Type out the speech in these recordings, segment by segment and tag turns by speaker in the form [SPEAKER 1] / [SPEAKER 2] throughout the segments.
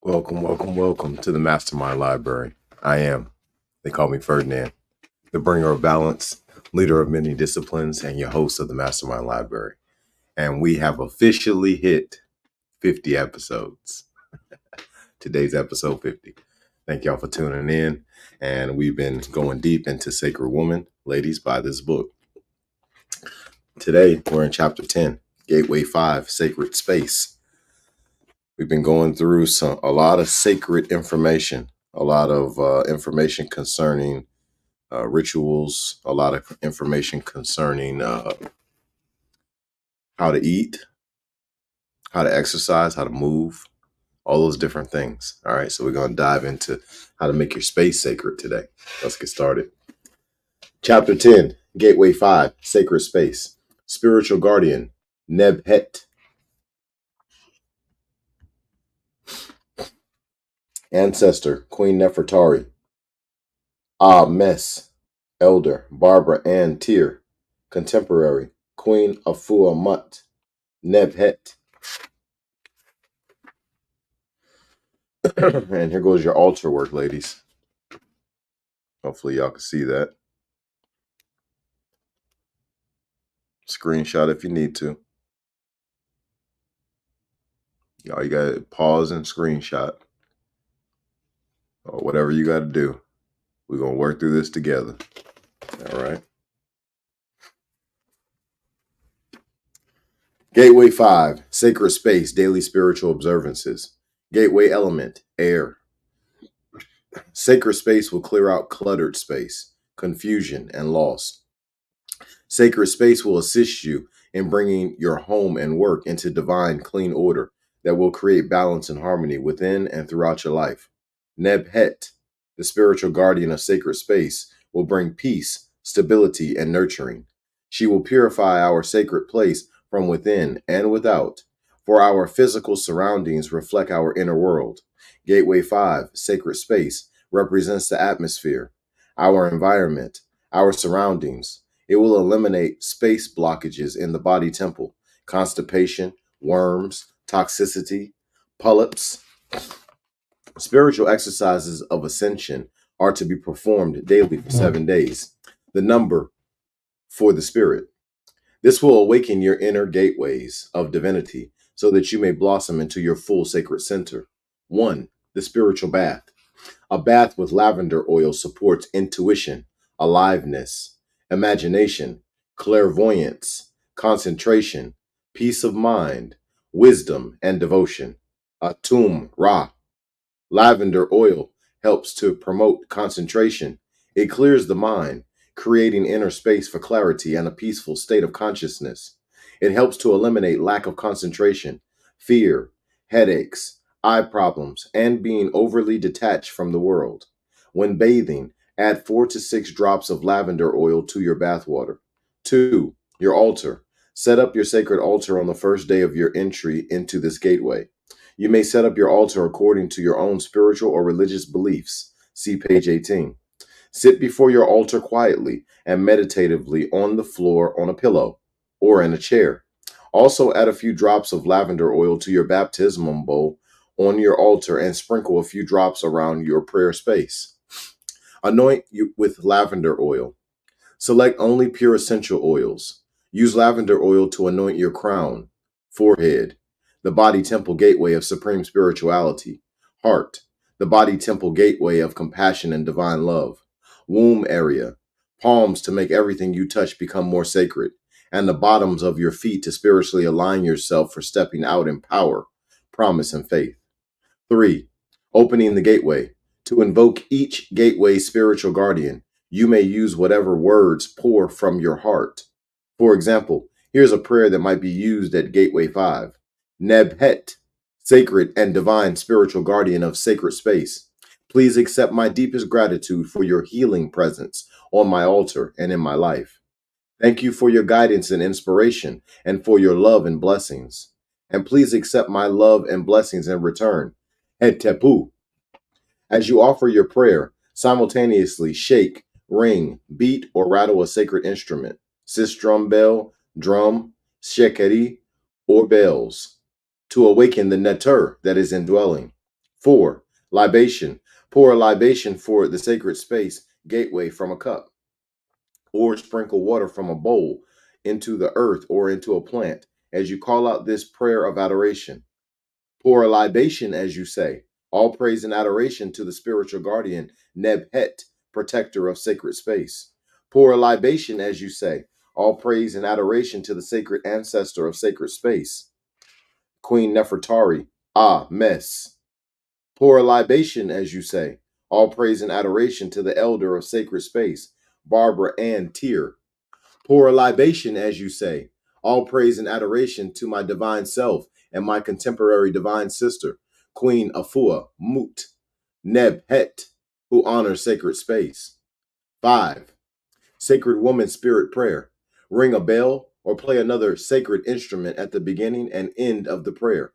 [SPEAKER 1] Welcome to the MasterMind Library. They call me Ferdinand, the bringer of balance, leader of many disciplines, and your host of the MasterMind Library. And we have officially hit 50 episodes. Today's episode 50. Thank y'all for tuning in. And we've been going deep into Sacred Woman. Ladies, buy this book. Today, we're in chapter 10, Gateway 5, Sacred Space. We've been going through a lot of sacred information, a lot of information concerning rituals, a lot of information concerning how to eat, how to exercise, how to move, all those different things. All right, so we're going to dive into how to make your space sacred today. Let's get started. Chapter 10, Gateway 5, Sacred Space. Spiritual Guardian, Nebhet. Ancestor, Queen Nefertari. Mes, Elder, Barbara Ann Tier. Contemporary, Queen Afua Mut, Nebhet. And here goes your altar work, ladies. Hopefully y'all can see that. Screenshot if you need to. Y'all, you got to pause and screenshot. Or whatever you got to do. We're going to work through this together. All right. Gateway 5, Sacred Space, Daily Spiritual Observances. Gateway Element, Air. Sacred space will clear out cluttered space, confusion, and loss. Sacred space will assist you in bringing your home and work into divine, clean order that will create balance and harmony within and throughout your life. Nebhet, the spiritual guardian of sacred space, will bring peace, stability, and nurturing. She will purify our sacred place from within and without, for our physical surroundings reflect our inner world. Gateway 5, Sacred Space, represents the atmosphere, our environment, our surroundings. It will eliminate space blockages in the body temple, constipation, worms, toxicity, polyps. Spiritual exercises of ascension are to be performed daily for 7 days. The number for the spirit. This will awaken your inner gateways of divinity so that you may blossom into your full sacred center. 1. The spiritual bath. A bath with lavender oil supports intuition, aliveness, imagination, clairvoyance, concentration, peace of mind, wisdom, and devotion. Atum Ra. Lavender oil helps to promote concentration. It clears the mind, creating inner space for clarity and a peaceful state of consciousness. It helps to eliminate lack of concentration, fear, headaches, eye problems, and being overly detached from the world. When bathing, add 4 to 6 drops of lavender oil to your bathwater. 2. Your altar. Set up your sacred altar on the first day of your entry into this gateway. You may set up your altar according to your own spiritual or religious beliefs. See page 18. Sit before your altar quietly and meditatively on the floor on a pillow or in a chair. Also add a few drops of lavender oil to your baptismal bowl on your altar and sprinkle a few drops around your prayer space. Anoint you with lavender oil. Select only pure essential oils. Use lavender oil to anoint your crown, forehead, the body temple gateway of supreme spirituality, heart, the body temple gateway of compassion and divine love, womb area, palms to make everything you touch become more sacred, and the bottoms of your feet to spiritually align yourself for stepping out in power, promise, and faith. 3. Opening the gateway. To invoke each gateway spiritual guardian, you may use whatever words pour from your heart. For example, here's a prayer that might be used at Gateway 5. Nebhet, sacred and divine spiritual guardian of sacred space, please accept my deepest gratitude for your healing presence on my altar and in my life. Thank you for your guidance and inspiration and for your love and blessings. And please accept my love and blessings in return. Het Tepu. As you offer your prayer, simultaneously shake, ring, beat, or rattle a sacred instrument, sistrum bell, drum, shekeri, or bells, to awaken the neter that is indwelling. 4. Libation. Pour a libation for the sacred space gateway from a cup, or sprinkle water from a bowl into the earth or into a plant as you call out this prayer of adoration. Pour a libation as you say, all praise and adoration to the spiritual guardian, Nebhet, protector of sacred space. Pour a libation as you say, all praise and adoration to the sacred ancestor of sacred space, Queen Nefertari, Ah Mes. Pour a libation as you say, all praise and adoration to the elder of sacred space, Barbara Ann Tier. Pour a libation as you say, all praise and adoration to my divine self and my contemporary divine sister, Queen Afua Mut Neb Het, who honors sacred space. 5. Sacred Woman Spirit Prayer. Ring a bell or play another sacred instrument at the beginning and end of the prayer.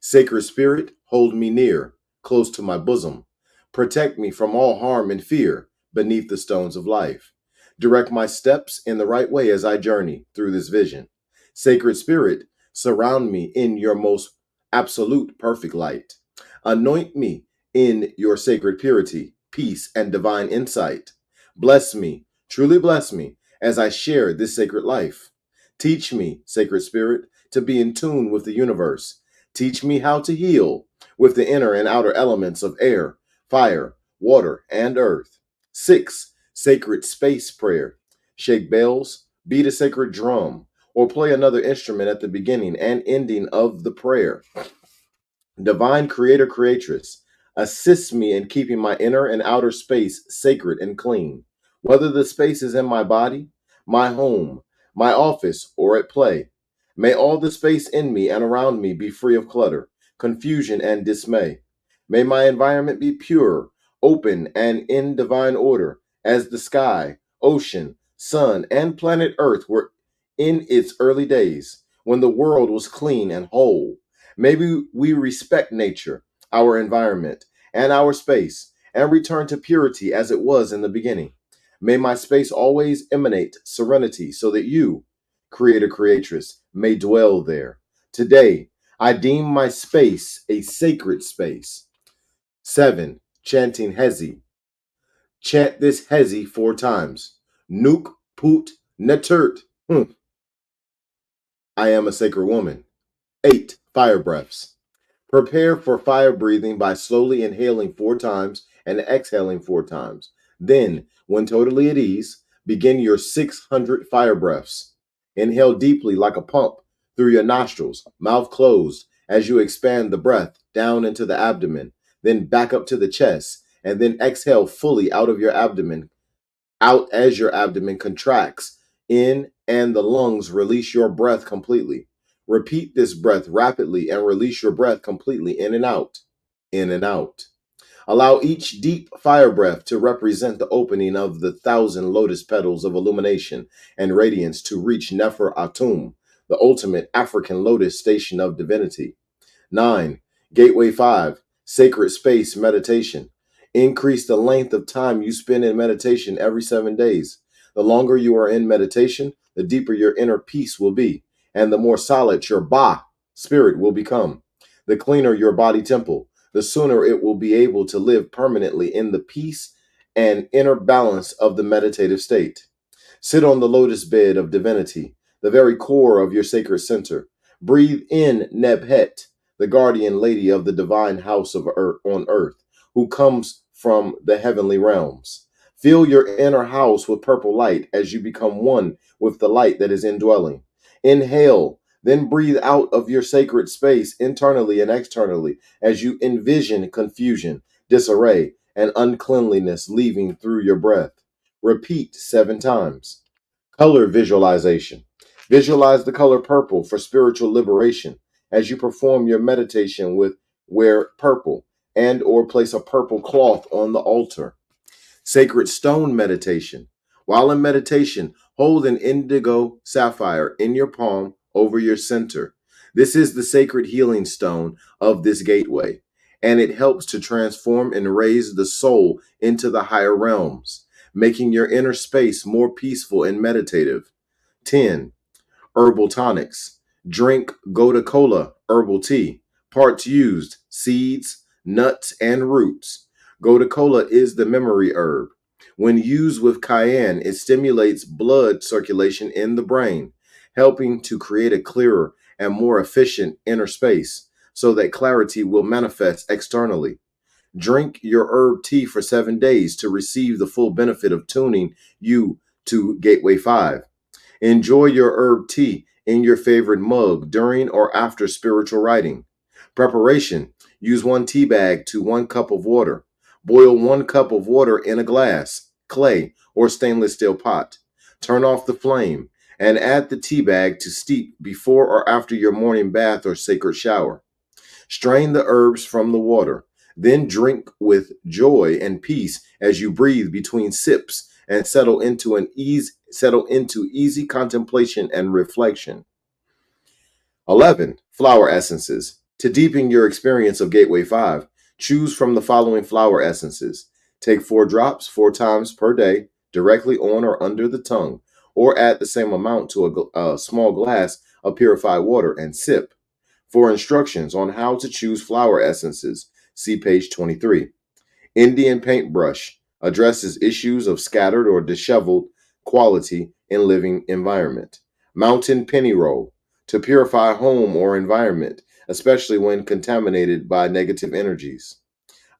[SPEAKER 1] Sacred Spirit, hold me near, close to my bosom. Protect me from all harm and fear beneath the stones of life. Direct my steps in the right way as I journey through this vision. Sacred Spirit, surround me in your most absolute perfect light. Anoint me in your sacred purity, peace, and divine insight. Bless me, truly bless me, as I share this sacred life. Teach me, Sacred Spirit, to be in tune with the universe. Teach me how to heal with the inner and outer elements of air, fire, water, and earth. 6. Sacred Space Prayer. Shake bells, beat a sacred drum, or play another instrument at the beginning and ending of the prayer. Divine Creator Creatress, assist me in keeping my inner and outer space sacred and clean. Whether the space is in my body, my home, my office, or at play, may all the space in me and around me be free of clutter, confusion, and dismay. May my environment be pure, open, and in divine order, as the sky, ocean, sun, and planet Earth were in its early days, when the world was clean and whole. Maybe we respect nature, our environment, and our space, and return to purity as it was in the beginning. May my space always emanate serenity so that you, Creator Creatress, may dwell there. Today, I deem my space a sacred space. 7. Chanting Hezi. Chant this Hezi 4 times. Nuk Put Netert. I am a sacred woman. 8. Fire breaths. Prepare for fire breathing by slowly inhaling 4 times and exhaling 4 times. Then, when totally at ease, begin your 600 fire breaths. Inhale deeply like a pump through your nostrils, mouth closed, as you expand the breath down into the abdomen, then back up to the chest, and then exhale fully out of your abdomen, out as your abdomen contracts in and the lungs release your breath completely. Repeat this breath rapidly and release your breath completely in and out, in and out. Allow each deep fire breath to represent the opening of the 1,000 lotus petals of illumination and radiance to reach Nefer Atum, the ultimate African lotus station of divinity. 9. Gateway 5. Sacred Space Meditation. Increase the length of time you spend in meditation every 7 days. The longer you are in meditation, the deeper your inner peace will be, and the more solid your spirit will become. The cleaner your body temple, the sooner it will be able to live permanently in the peace and inner balance of the meditative state. Sit on the lotus bed of divinity, the very core of your sacred center. Breathe in Nebhet, the guardian lady of the divine house of earth, on earth, who comes from the heavenly realms. Fill your inner house with purple light as you become one with the light that is indwelling. Inhale, then breathe out of your sacred space internally and externally as you envision confusion, disarray, and uncleanliness leaving through your breath. Repeat 7 times. Color visualization. Visualize the color purple for spiritual liberation as you perform your meditation with wear purple and or place a purple cloth on the altar. Sacred stone meditation. While in meditation, hold an indigo sapphire in your palm over your center. This is the sacred healing stone of this gateway, and it helps to transform and raise the soul into the higher realms, making your inner space more peaceful and meditative. 10. Herbal tonics. Drink Goda Cola herbal tea. Parts used: seeds, nuts, and roots. Gotu kola is the memory herb. When used with cayenne, it stimulates blood circulation in the brain, helping to create a clearer and more efficient inner space so that clarity will manifest externally. Drink your herb tea for 7 days to receive the full benefit of tuning you to Gateway 5. Enjoy your herb tea in your favorite mug during or after spiritual writing. Preparation: use 1 tea bag to 1 cup of water. Boil 1 cup of water in a glass, clay, or stainless steel pot. Turn off the flame and add the tea bag to steep before or after your morning bath or sacred shower. Strain the herbs from the water. Then drink with joy and peace as you breathe between sips and settle into easy contemplation and reflection. 11. Flower essences. To deepen your experience of Gateway 5, choose from the following flower essences. Take 4 drops 4 times per day directly on or under the tongue, or add the same amount to a small glass of purified water and sip. For instructions on how to choose flower essences, see page 23. Indian paintbrush addresses issues of scattered or disheveled quality in living environment. Mountain penny roll to purify home or environment, especially when contaminated by negative energies.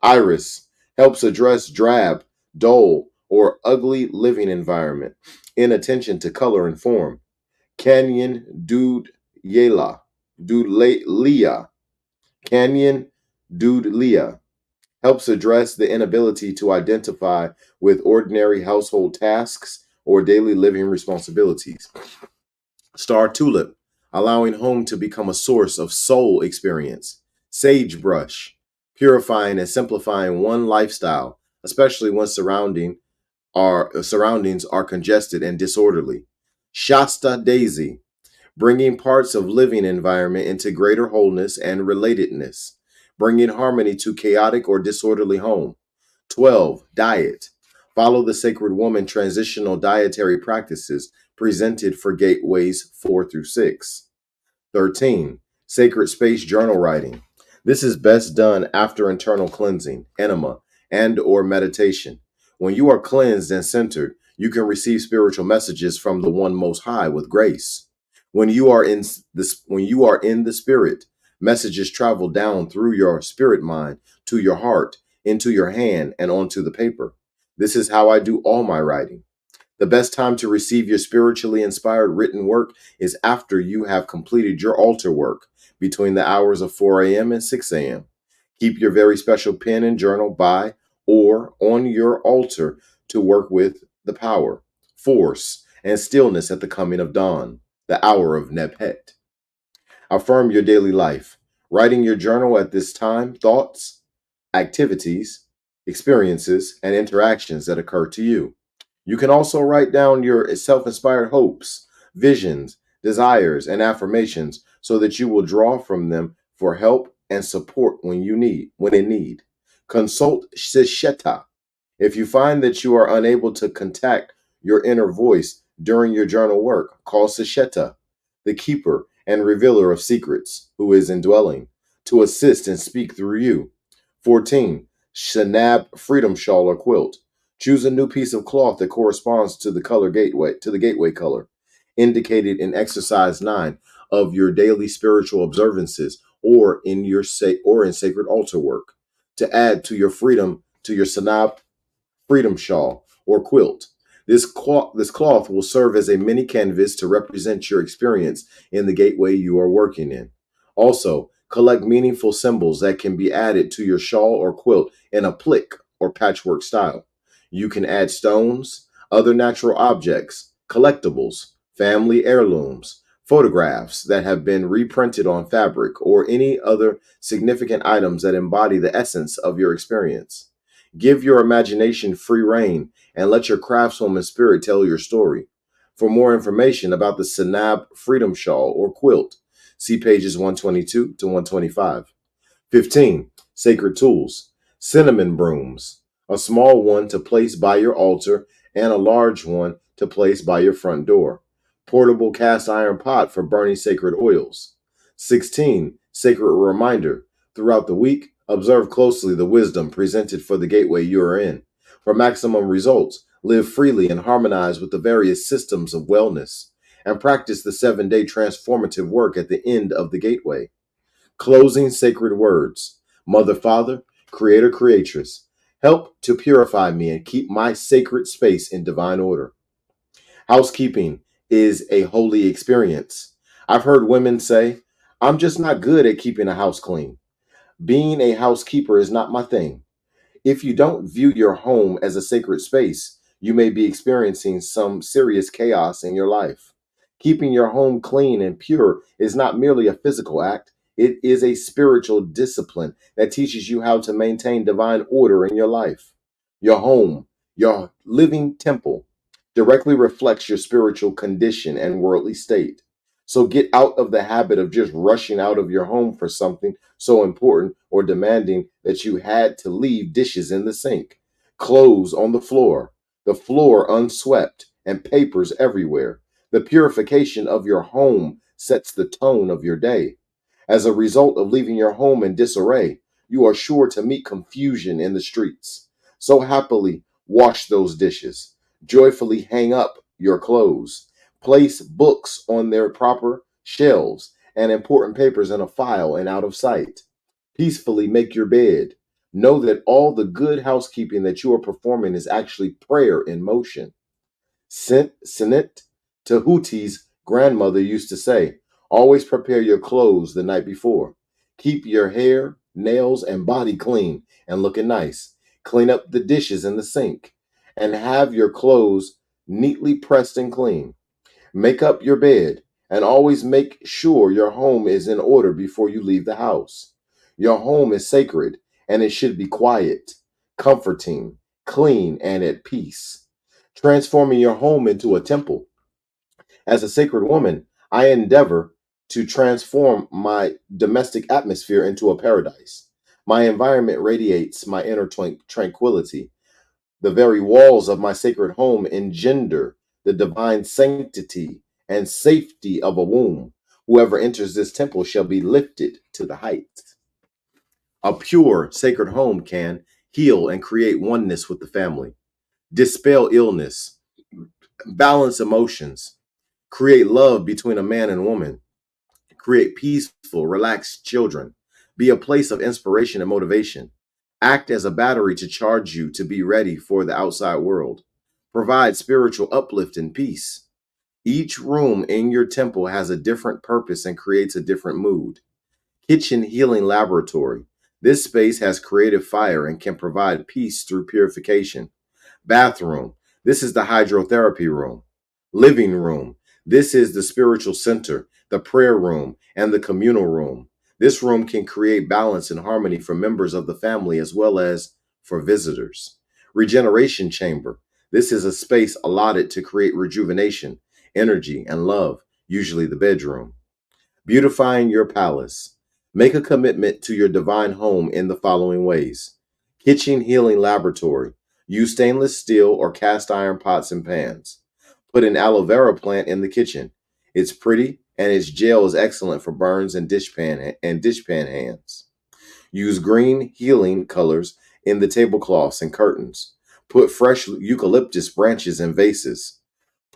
[SPEAKER 1] Iris helps address drab, dull, or ugly living environment. Inattention to color and form. Canyon Dudleya, Canyon Dudleya helps address the inability to identify with ordinary household tasks or daily living responsibilities. Star Tulip, allowing home to become a source of soul experience. Sagebrush, purifying and simplifying one lifestyle, especially when surroundings are congested and disorderly. Shasta Daisy, bringing parts of living environment into greater wholeness and relatedness, bringing harmony to chaotic or disorderly home. 12. Diet. Follow the Sacred Woman transitional dietary practices presented for gateways 4 through 6. 13. Sacred space journal writing. This is best done after internal cleansing, enema, and or meditation. When you are cleansed and centered, you can receive spiritual messages from the One Most High with grace. When you are in the spirit, messages travel down through your spirit mind to your heart, into your hand, and onto the paper. This is how I do all my writing. The best time to receive your spiritually inspired written work is after you have completed your altar work between the hours of 4 a.m. and 6 a.m. Keep your very special pen and journal by or on your altar to work with the power, force, and stillness at the coming of dawn, the hour of Nebhet. Affirm your daily life. Writing your journal at this time, thoughts, activities, experiences, and interactions that occur to you. You can also write down your self inspired hopes, visions, desires, and affirmations so that you will draw from them for help and support when in need. Consult Shisheta. If you find that you are unable to contact your inner voice during your journal work, call Sesheta, the keeper and revealer of secrets, who is indwelling, to assist and speak through you. 14. Shanab freedom shawl or quilt. Choose a new piece of cloth that corresponds to the gateway color, indicated in exercise 9 of your daily spiritual observances or in sacred altar work, to add to your Sanab freedom shawl or quilt. This cloth will serve as a mini canvas to represent your experience in the gateway you are working in. Also, collect meaningful symbols that can be added to your shawl or quilt in a plique or patchwork style. You can add stones, other natural objects, collectibles, family heirlooms, photographs that have been reprinted on fabric, or any other significant items that embody the essence of your experience. Give your imagination free rein and let your craftswoman spirit tell your story. For more information about the Sanab Freedom Shawl or quilt, see pages 122 to 125. 15. Sacred tools. Cinnamon brooms. A small one to place by your altar and a large one to place by your front door. Portable cast iron pot for burning sacred oils. 16. Sacred reminder. Throughout the week, Observe closely the wisdom presented for the gateway you are in. For maximum results, live freely and harmonize with the various systems of wellness, and practice the 7-day transformative work at the end of the gateway. Closing sacred words. Mother, Father, Creator, Creatress, help to purify me and keep my sacred space in divine order. Housekeeping is a holy experience. I've heard women say, I'm just not good at keeping a house clean. Being a housekeeper is not my thing. If you don't view your home as a sacred space, you may be experiencing some serious chaos in your life. Keeping your home clean and pure is not merely a physical act, it is a spiritual discipline that teaches you how to maintain divine order in your life. Your home, your living temple, directly reflects your spiritual condition and worldly state. So get out of the habit of just rushing out of your home for something so important or demanding that you had to leave dishes in the sink, clothes on the floor unswept, and papers everywhere. The purification of your home sets the tone of your day. As a result of leaving your home in disarray, you are sure to meet confusion in the streets. So happily wash those dishes, joyfully hang up your clothes, place books on their proper shelves, and important papers in a file and out of sight. Peacefully make your bed. Know that all the good housekeeping that you are performing is actually prayer in motion. Senit Tahuti's grandmother used to say, always prepare your clothes the night before. Keep your hair, nails, and body clean and looking nice. Clean up the dishes in the sink and have your clothes neatly pressed and clean. Make up your bed and always make sure your home is in order before you leave the house. Your home is sacred and it should be quiet, comforting, clean, and at peace. Transforming your home into a temple. As a sacred woman, I endeavor to transform my domestic atmosphere into a paradise. My environment radiates my inner tranquility. The very walls of my sacred home engender the divine sanctity and safety of a womb. Whoever enters this temple shall be lifted to the heights. A pure, sacred home can heal and create oneness with the family, dispel illness, balance emotions, create love between a man and woman, create peaceful, relaxed children, be a place of inspiration and motivation, act as a battery to charge you to be ready for the outside world, provide spiritual uplift and peace. Each room in your temple has a different purpose and creates a different mood. Kitchen Healing Laboratory. This space has creative fire and can provide peace through purification. Bathroom. This is the hydrotherapy room. Living room. This is the spiritual center, the prayer room, and the communal room. This room can create balance and harmony for members of the family as well as for visitors. Regeneration chamber. This is a space allotted to create rejuvenation, energy, and love, usually the bedroom. Beautifying your palace. Make a commitment to your divine home in the following ways. Kitchen Healing Laboratory. Use stainless steel or cast iron pots and pans. Put an aloe vera plant in the kitchen. It's pretty and its gel is excellent for burns and dishpan hands. Use green healing colors in the tablecloths and curtains. Put fresh eucalyptus branches in vases.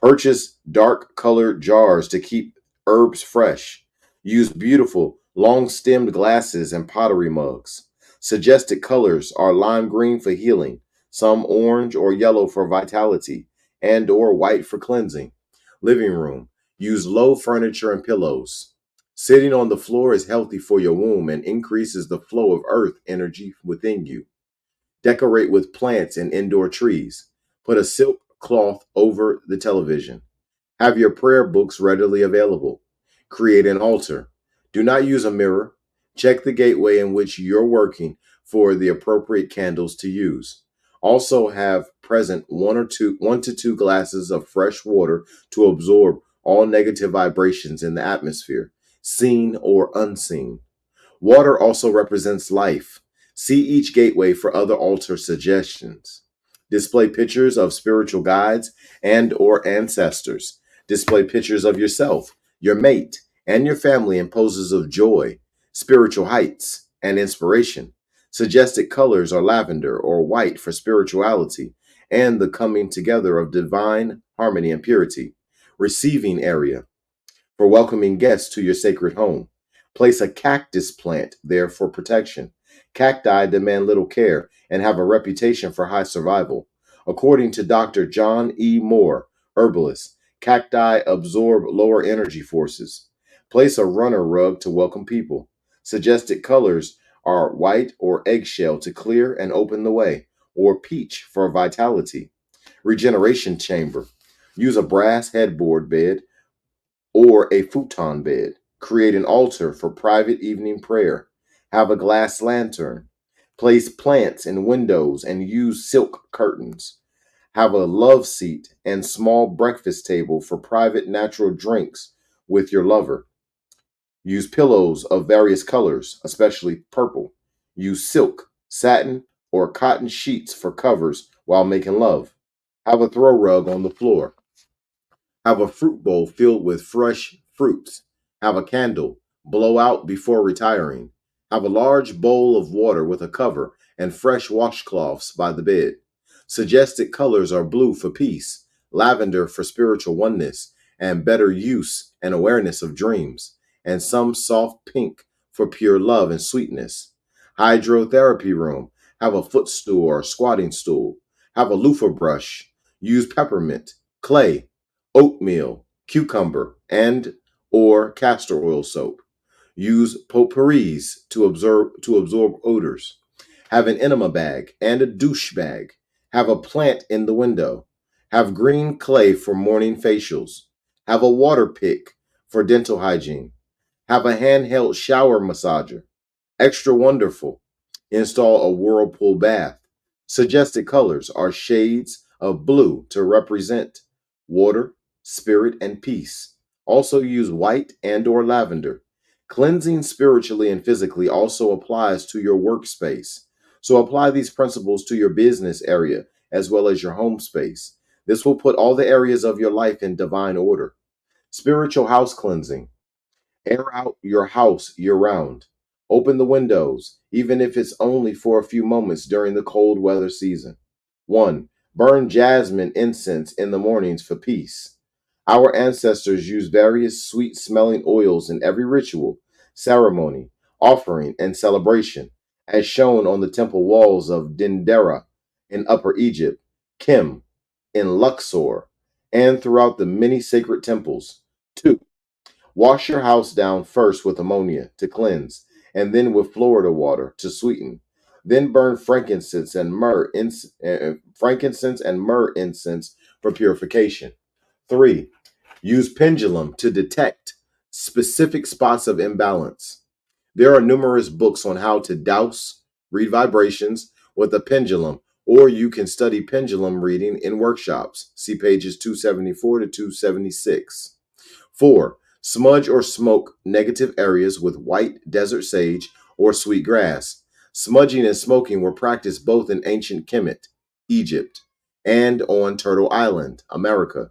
[SPEAKER 1] Purchase dark colored jars to keep herbs fresh. Use beautiful, long stemmed glasses and pottery mugs. Suggested colors are lime green for healing, some orange or yellow for vitality, and or white for cleansing. Living room. Use low furniture and pillows. Sitting on the floor is healthy for your womb and increases the flow of earth energy within you. Decorate with plants and indoor trees. Put a silk cloth over the television. Have your prayer books readily available. Create an altar. Do not use a mirror. Check the gateway in which you're working for the appropriate candles to use. Also have present one to two glasses of fresh water to absorb all negative vibrations in the atmosphere, seen or unseen. Water also represents life. See each gateway for other altar suggestions. Display pictures of spiritual guides and or ancestors. Display pictures of yourself, your mate, and your family in poses of joy, spiritual heights, and inspiration. Suggested colors are lavender or white for spirituality and the coming together of divine harmony and purity. Receiving area for welcoming guests to your sacred home. Place a cactus plant there for protection. Cacti demand little care and have a reputation for high survival. According to Dr. John E. Moore, herbalist, cacti absorb lower energy forces. Place a runner rug to welcome people. Suggested colors are white or eggshell to clear and open the way, or peach for vitality. Regeneration chamber. Use a brass headboard bed or a futon bed. Create an altar for private evening prayer. Have a glass lantern. Place plants in windows and use silk curtains. Have a love seat and small breakfast table for private natural drinks with your lover. Use pillows of various colors, especially purple. Use silk, satin, or cotton sheets for covers while making love. Have a throw rug on the floor. Have a fruit bowl filled with fresh fruits. Have a candle. Blow out before retiring. Have a large bowl of water with a cover and fresh washcloths by the bed. Suggested colors are blue for peace, lavender for spiritual oneness and better use and awareness of dreams, and some soft pink for pure love and sweetness. Hydrotherapy room. Have a footstool or squatting stool. Have a loofah brush. Use peppermint, clay, oatmeal, cucumber, and or castor oil soap. Use potpourris to absorb odors. Have an enema bag and a douche bag. Have a plant in the window. Have green clay for morning facials. Have a water pick for dental hygiene. Have a handheld shower massager. Extra wonderful. Install a whirlpool bath. Suggested colors are shades of blue to represent water, spirit, and peace. Also use white and or lavender. Cleansing spiritually and physically also applies to your workspace. So apply these principles to your business area as well as your home space. This will put all the areas of your life in divine order. Spiritual house cleansing. Air out your house year round. Open the windows, even if it's only for a few moments during the cold weather season. 1. Burn jasmine incense in the mornings for peace. Our ancestors used various sweet smelling oils in every ritual, ceremony, offering, and celebration, as shown on the temple walls of Dendera in Upper Egypt, Kim in Luxor, and throughout the many sacred temples. 2. Wash your house down first with ammonia to cleanse, and then with Florida water to sweeten. Then burn frankincense and myrrh incense for purification. 3. Use pendulum to detect specific spots of imbalance. There are numerous books on how to douse, read vibrations with a pendulum, or you can study pendulum reading in workshops. See pages 274 to 276. 4. Smudge or smoke negative areas with white desert sage or sweet grass. Smudging and smoking were practiced both in ancient Kemet, Egypt, and on Turtle Island, America.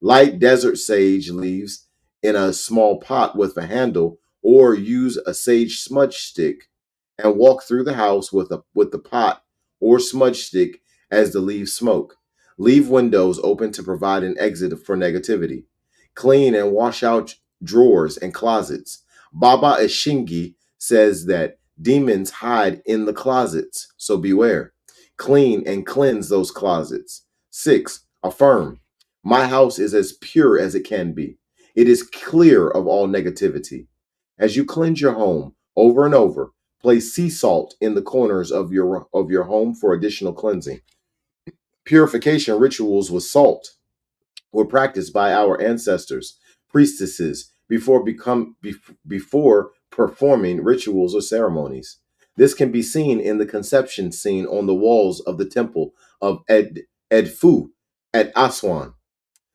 [SPEAKER 1] Light desert sage leaves in a small pot with a handle, or use a sage smudge stick and walk through the house with the pot or smudge stick as the leaves smoke. Leave windows open to provide an exit for negativity. Clean and wash out drawers and closets. Baba Eshingi says that demons hide in the closets, so beware. Clean and cleanse those closets. 6. Affirm. My house is as pure as it can be. It is clear of all negativity. As you cleanse your home over and over, place sea salt in the corners of your home for additional cleansing. Purification rituals with salt were practiced by our ancestors, priestesses, before performing rituals or ceremonies. This can be seen in the conception scene on the walls of the temple of Edfu at Aswan.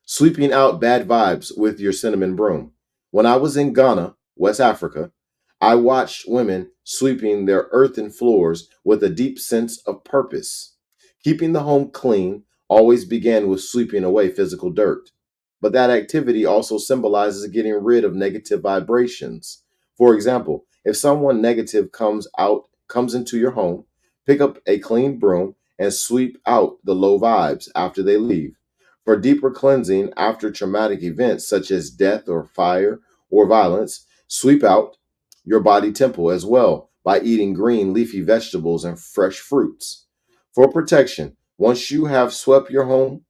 [SPEAKER 1] Sweeping out bad vibes with your cinnamon broom. When I was in Ghana, West Africa, I watched women sweeping their earthen floors with a deep sense of purpose. Keeping the home clean always began with sweeping away physical dirt. But that activity also symbolizes getting rid of negative vibrations. For example, if someone negative comes into your home, pick up a clean broom and sweep out the low vibes after they leave. For deeper cleansing after traumatic events such as death or fire or violence, sweep out your body temple as well by eating green leafy vegetables and fresh fruits. For protection, once you have swept your home,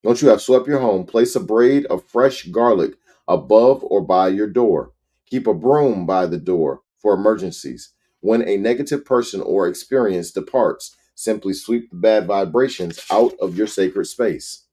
[SPEAKER 1] place a braid of fresh garlic above or by your door. Keep a broom by the door for emergencies. When a negative person or experience departs, simply sweep the bad vibrations out of your sacred space.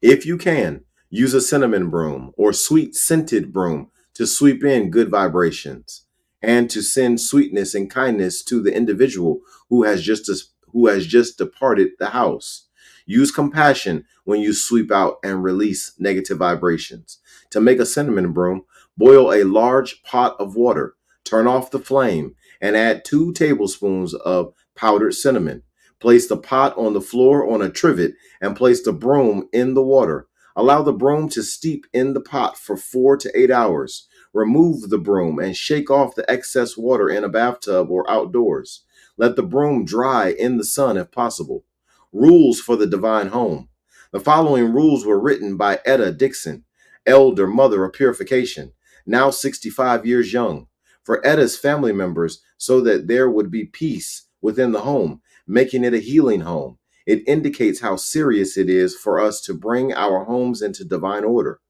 [SPEAKER 1] If you can, use a cinnamon broom or sweet scented broom to sweep in good vibrations and to send sweetness and kindness to the individual who has just departed the house. Use compassion when you sweep out and release negative vibrations. To make a cinnamon broom, boil a large pot of water, turn off the flame, and add 2 tablespoons of powdered cinnamon. Place the pot on the floor on a trivet and place the broom in the water. Allow the broom to steep in the pot for 4 to 8 hours. Remove the broom and shake off the excess water in a bathtub or outdoors. Let the broom dry in the sun if possible. Rules for the divine home. The following rules were written by Etta Dixon, elder mother of purification, now 65 years young, for Etta's family members so that there would be peace within the home, making it a healing home. It indicates how serious it is for us to bring our homes into divine order.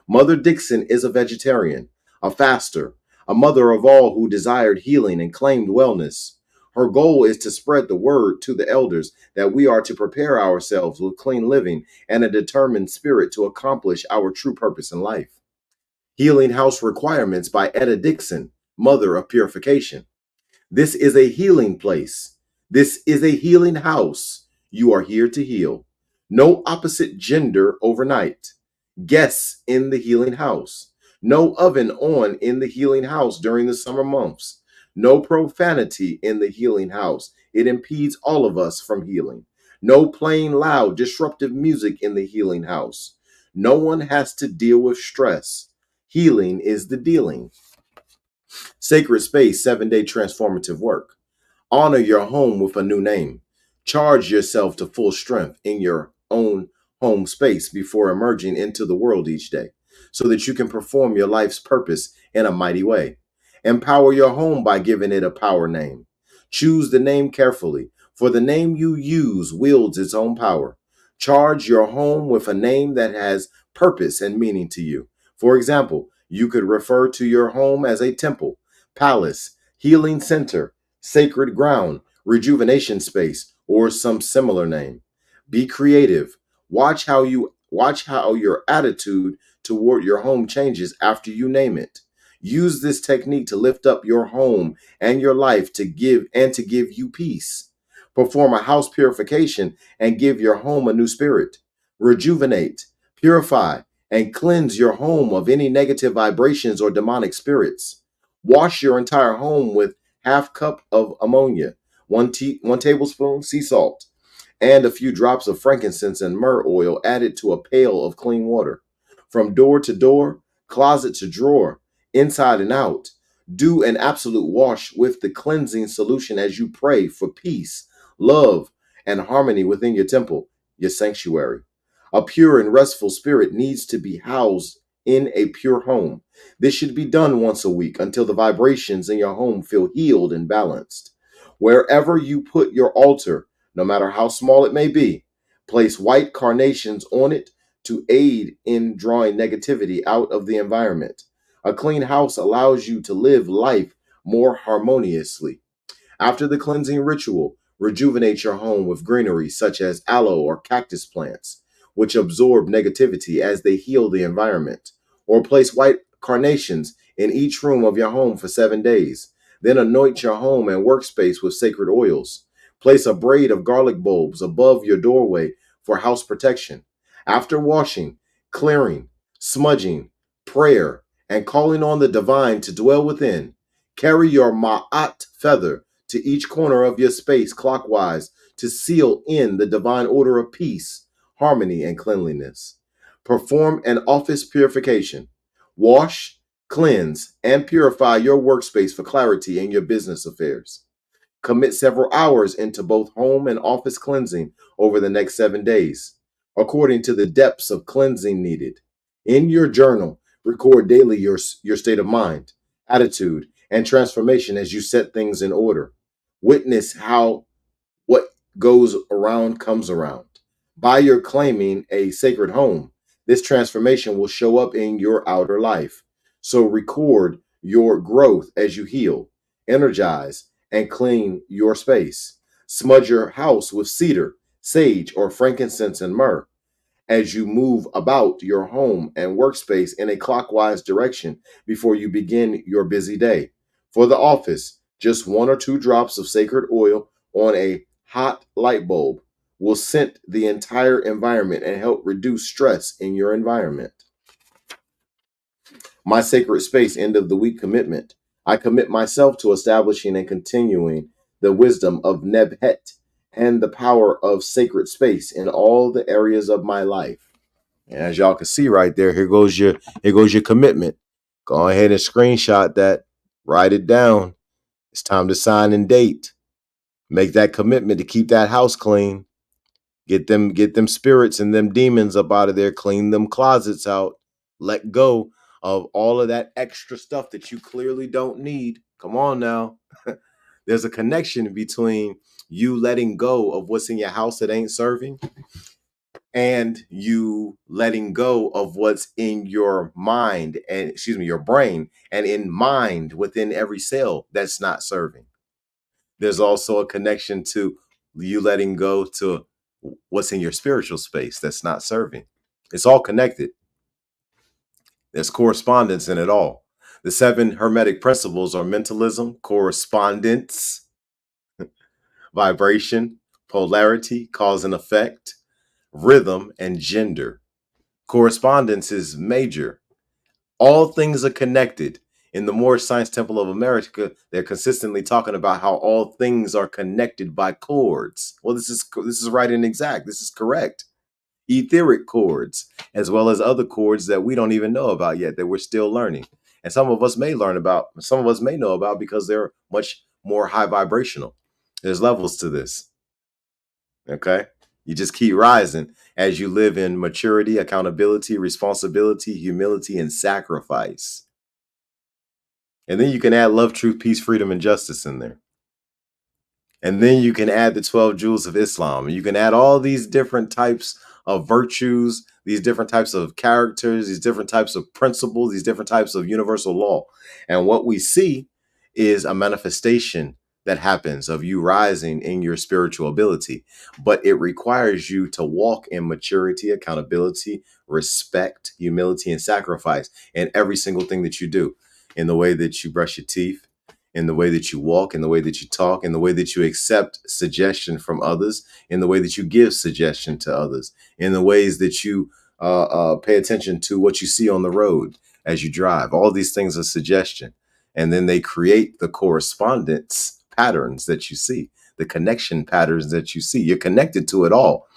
[SPEAKER 1] Mother Dixon is a vegetarian, a faster, a mother of all who desired healing and claimed wellness. Her goal is to spread the word to the elders that we are to prepare ourselves with clean living and a determined spirit to accomplish our true purpose in life. Healing House Requirements by Etta Dixon, Mother of Purification. This is a healing place. This is a healing house. You are here to heal. No opposite gender overnight. Guests in the healing house. No oven on in the healing house during the summer months. No profanity in the healing house. It impedes all of us from healing. No playing loud, disruptive music in the healing house. No one has to deal with stress. Healing is the dealing. Sacred Space 7-day transformative work. Honor your home with a new name. Charge yourself to full strength in your own home space before emerging into the world each day so that you can perform your life's purpose in a mighty way. Empower your home by giving it a power name. Choose the name carefully, for the name you use wields its own power. Charge your home with a name that has purpose and meaning to you. For example, you could refer to your home as a temple, palace, healing center, sacred ground, rejuvenation space, or some similar name. Be creative. Watch how your attitude toward your home changes after you name it. Use this technique to lift up your home and your life to give you peace. Perform a house purification and give your home a new spirit. Rejuvenate, purify, and cleanse your home of any negative vibrations or demonic spirits. Wash your entire home with half cup of ammonia, 1 tablespoon sea salt, and a few drops of frankincense and myrrh oil added to a pail of clean water. From door to door, closet to drawer, inside and out, do an absolute wash with the cleansing solution as you pray for peace, love, and harmony within your temple, your sanctuary. A pure and restful spirit needs to be housed in a pure home. This should be done once a week until the vibrations in your home feel healed and balanced. Wherever you put your altar, no matter how small it may be, place white carnations on it to aid in drawing negativity out of the environment. A clean house allows you to live life more harmoniously. After the cleansing ritual, rejuvenate your home with greenery such as aloe or cactus plants, which absorb negativity as they heal the environment. Or place white carnations in each room of your home for 7 days. Then anoint your home and workspace with sacred oils. Place a braid of garlic bulbs above your doorway for house protection. After washing, clearing, smudging, prayer, and calling on the divine to dwell within, carry your ma'at feather to each corner of your space clockwise to seal in the divine order of peace, harmony, and cleanliness. Perform an office purification. Wash, Cleanse and purify your workspace for clarity in your business affairs. Commit several hours into both home and office cleansing over the next 7 days, according to the depths of cleansing needed. In your journal, record daily your state of mind, attitude, and transformation as you set things in order. Witness how what goes around comes around. By your claiming a sacred home, this transformation will show up in your outer life. So record your growth as you heal, energize, and clean your space. Smudge your house with cedar, sage, or frankincense and myrrh as you move about your home and workspace in a clockwise direction before you begin your busy day. For the office, just 1 or 2 drops of sacred oil on a hot light bulb will scent the entire environment and help reduce stress in your environment. My sacred space end of the week commitment. I commit myself to establishing and continuing the wisdom of Nebhet and the power of sacred space in all the areas of my life. And as y'all can see right there, here goes your commitment. Go ahead and screenshot that, write it down. It's time to sign and date. Make that commitment to keep that house clean. Get them spirits and them demons up out of there. Clean them closets out. Let go of all of that extra stuff that you clearly don't need. Come on now. There's a connection between you letting go of what's in your house that ain't serving and you letting go of what's in your mind and your brain and in mind within every cell that's not serving. There's also a connection to you letting go to what's in your spiritual space that's not serving. It's all connected. There's correspondence in it all. The 7 hermetic principles are mentalism, correspondence, vibration, polarity, cause and effect, rhythm, and gender. Correspondence is major. All things are connected. In the Moorish Science Temple of America, they're consistently talking about how all things are connected by cords. Well, this is right and exact. This is correct. Etheric chords, as well as other chords that we don't even know about yet, that we're still learning. And some of us may know about because they're much more high vibrational. There's levels to this. Okay? You just keep rising as you live in maturity, accountability, responsibility, humility, and sacrifice. And then you can add love, truth, peace, freedom, and justice in there. And then you can add the 12 jewels of Islam. You can add all these different types of virtues, these different types of characters, these different types of principles, these different types of universal law. And what we see is a manifestation that happens of you rising in your spiritual ability. But it requires you to walk in maturity, accountability, respect, humility, and sacrifice in every single thing that you do, in the way that you brush your teeth, in the way that you walk, in the way that you talk, in the way that you accept suggestion from others, in the way that you give suggestion to others, in the ways that you pay attention to what you see on the road as you drive. All these things are suggestion. And then they create the correspondence patterns that you see, the connection patterns that you see. You're connected to it all,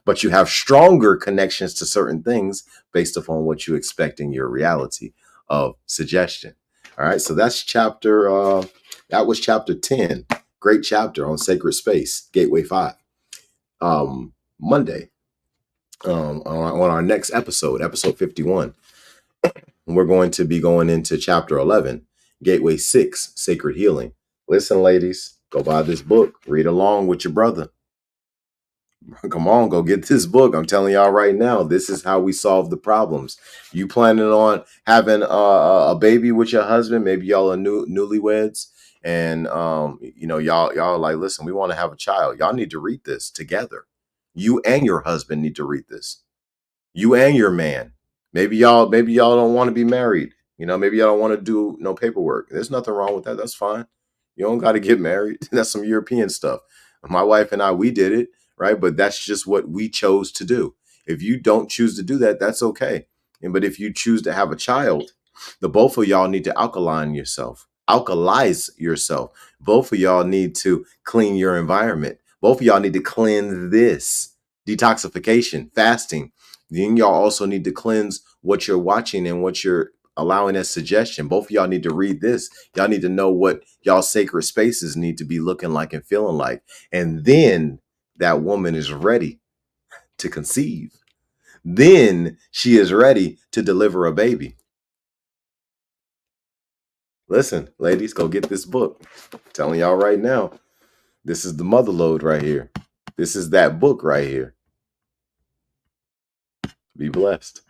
[SPEAKER 1] but you have stronger connections to certain things based upon what you expect in your reality of suggestion. All right, so that was chapter 10. Great chapter on sacred space, Gateway 5. Monday, on our next episode 51, we're going to be going into chapter 11, Gateway 6, Sacred Healing. Listen, ladies, go buy this book. Read along with your brother. Come on, go get this book. I'm telling y'all right now, this is how we solve the problems. You planning on having a baby with your husband? Maybe y'all are newlyweds, and y'all are like, listen, we want to have a child. Y'all need to read this together. You and your husband need to read this. You and your man. Maybe y'all don't want to be married. Maybe y'all don't want to do no paperwork. There's nothing wrong with that. That's fine. You don't got to get married. That's some European stuff. My wife and I, we did it, right? But that's just what we chose to do. If you don't choose to do that, that's okay. But if you choose to have a child, the both of y'all need to alkalize yourself. Both of y'all need to clean your environment. Both of y'all need to cleanse this. Detoxification, fasting. Then y'all also need to cleanse what you're watching and what you're allowing a suggestion. Both of y'all need to read this. Y'all need to know what y'all sacred spaces need to be looking like and feeling like. And then that woman is ready to conceive. Then she is ready to deliver a baby. Listen, ladies, go get this book. I'm telling y'all right now, this is the mother load right here. This is that book right here. Be blessed.